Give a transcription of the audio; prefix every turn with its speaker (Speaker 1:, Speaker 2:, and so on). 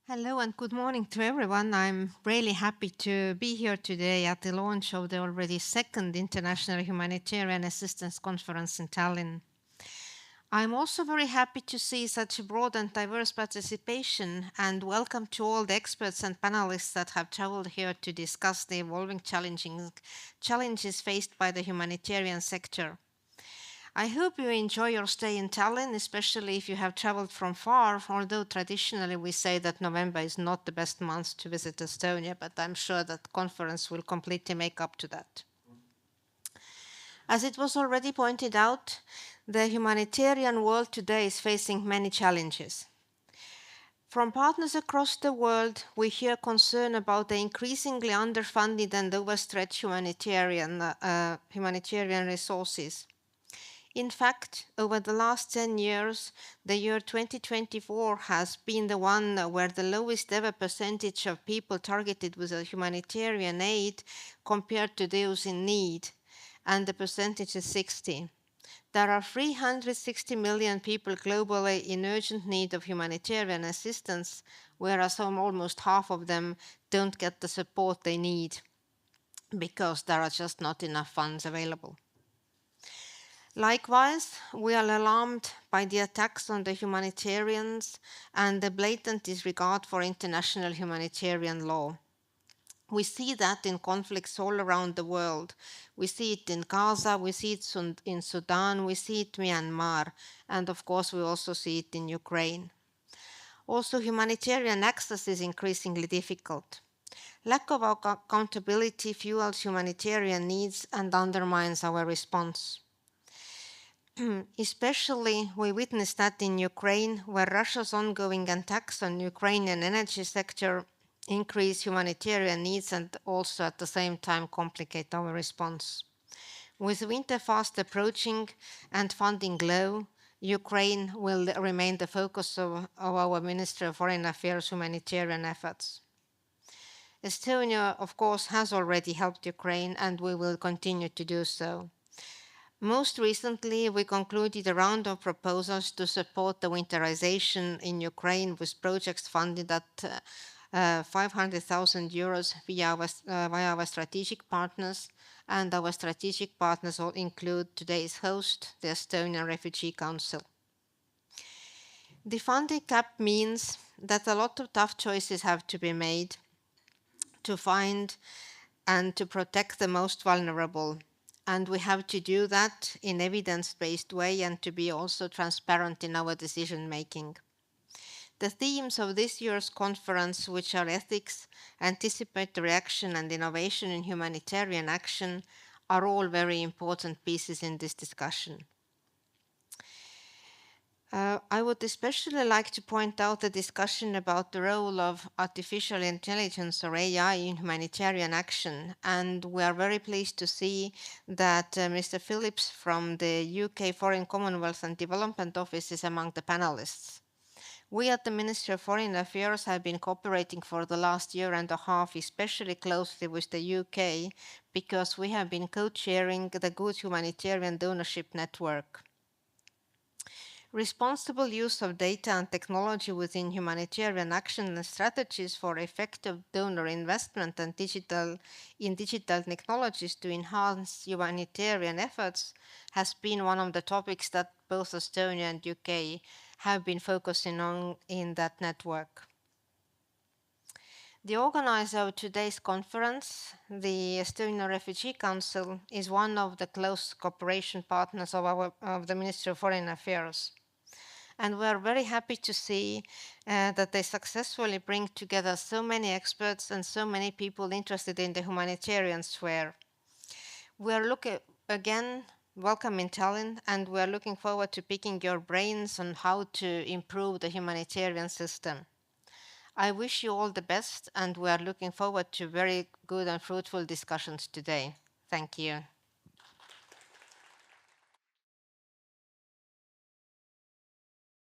Speaker 1: Hello and good morning to everyone. I'm really happy to be here today at the launch of the already second International Humanitarian Assistance Conference in Tallinn. I'm also very happy to see such a broad and diverse participation, and welcome to all the experts and panelists that have traveled here to discuss the evolving challenges faced by the humanitarian sector. I hope you enjoy your stay in Tallinn, especially if you have traveled from far, although traditionally we say that November is not the best month to visit Estonia, but I'm sure that conference will completely make up to that. As it was already pointed out, the humanitarian world today is facing many challenges. From partners across the world, we hear concern about the increasingly underfunded and overstretched humanitarian resources. In fact, over the last 10 years, the year 2024 has been the one where the lowest ever percentage of people targeted with a humanitarian aid compared to those in need, and the percentage is 60. There are 360 million people globally in urgent need of humanitarian assistance, whereas almost half of them don't get the support they need because there are just not enough funds available. Likewise, we are alarmed by the attacks on the humanitarians and the blatant disregard for international humanitarian law. We see that in conflicts all around the world. We see it in Gaza, we see it in Sudan, we see it in Myanmar, and of course we also see it in Ukraine. Also, humanitarian access is increasingly difficult. Lack of accountability fuels humanitarian needs and undermines our response. Especially, we witness that in Ukraine, where Russia's ongoing attacks on Ukrainian energy sector increase humanitarian needs and also at the same time complicate our response. With winter fast approaching and funding low, Ukraine will remain the focus of our Ministry of Foreign Affairs humanitarian efforts. Estonia, of course, has already helped Ukraine and we will continue to do so. Most recently, we concluded a round of proposals to support the winterization in Ukraine with projects funded at 500,000 euros via our strategic partners, and our strategic partners all include today's host, the Estonian Refugee Council. The funding cap means that a lot of tough choices have to be made to find and to protect the most vulnerable. And we have to do that in evidence-based way and to be also transparent in our decision making. The themes of this year's conference, which are ethics, anticipatory action and innovation in humanitarian action, are all very important pieces in this discussion. I would especially like to point out the discussion about the role of artificial intelligence or AI in humanitarian action, and we are very pleased to see that Mr. Phillips from the UK Foreign Commonwealth and Development Office is among the panelists. We at the Ministry of Foreign Affairs have been cooperating for the last year and a half, especially closely with the UK, because we have been co-chairing the Good Humanitarian Donorship Network. Responsible use of data and technology within humanitarian action and strategies for effective donor investment and digital technologies to enhance humanitarian efforts has been one of the topics that both Estonia and UK have been focusing on in that network. The organizer of today's conference, the Estonian Refugee Council, is one of the close cooperation partners of the Ministry of Foreign Affairs. And we are very happy to see that they successfully bring together so many experts and so many people interested in the humanitarian sphere. We are welcome in Tallinn, and we are looking forward to picking your brains on how to improve the humanitarian system. I wish you all the best, and we are looking forward to very good and fruitful discussions today. Thank you.